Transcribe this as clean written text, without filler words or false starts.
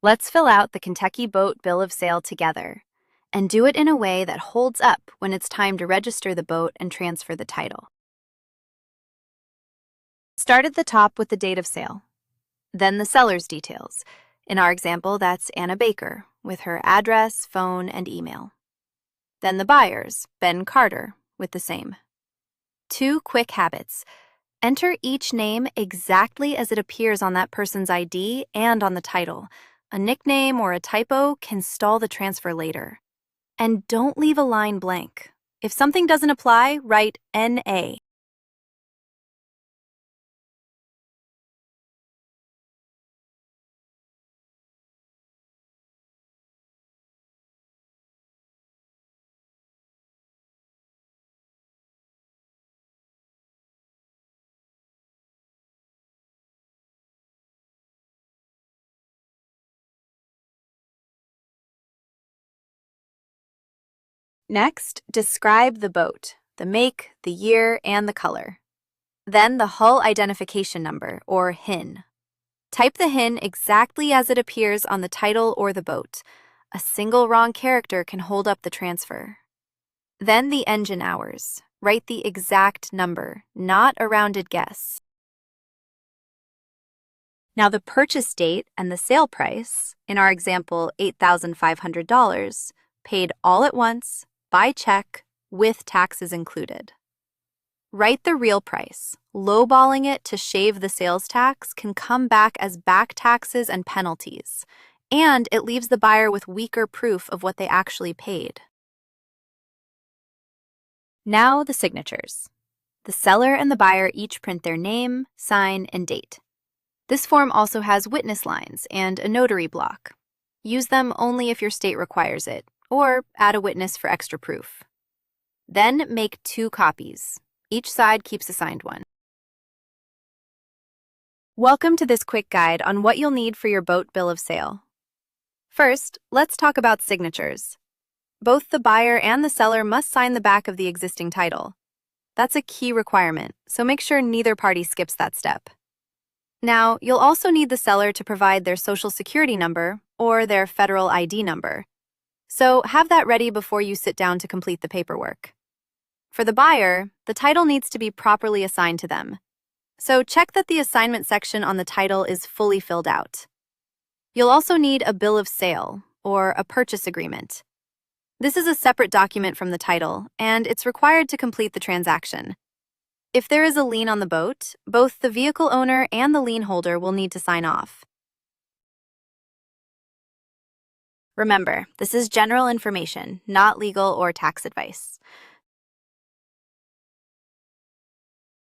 Let's fill out the Kentucky Boat Bill of Sale together, and do it in a way that holds up when it's time to register the boat and transfer the title. Start at the top with the date of sale, then the seller's details. In our example, that's Anna Baker, with her address, phone, and email. Then the buyer's, Ben Carter, with the same. 2 quick habits. Enter each name exactly as it appears on that person's ID and on the title. A nickname or a typo can stall the transfer later. And don't leave a line blank. If something doesn't apply, write NA. Next, describe the boat, the make, the year, and the color. Then the hull identification number, or HIN. Type the HIN exactly as it appears on the title or the boat. A single wrong character can hold up the transfer. Then the engine hours. Write the exact number, not a rounded guess. Now the purchase date and the sale price, in our example $8,500, paid all at once, by check, with taxes included. Write the real price. Lowballing it to shave the sales tax can come back as back taxes and penalties, and it leaves the buyer with weaker proof of what they actually paid. Now the signatures. The seller and the buyer each print their name, sign, and date. This form also has witness lines and a notary block. Use them only if your state requires it, or add a witness for extra proof. Then make 2 copies. Each side keeps a signed one. Welcome to this quick guide on what you'll need for your boat bill of sale. First, let's talk about signatures. Both the buyer and the seller must sign the back of the existing title. That's a key requirement, so make sure neither party skips that step. Now, you'll also need the seller to provide their Social Security number or their federal ID number. So have that ready before you sit down to complete the paperwork. For the buyer, the title needs to be properly assigned to them. So check that the assignment section on the title is fully filled out. You'll also need a bill of sale or a purchase agreement. This is a separate document from the title, and it's required to complete the transaction. If there is a lien on the boat, both the vehicle owner and the lien holder will need to sign off. Remember, this is general information, not legal or tax advice.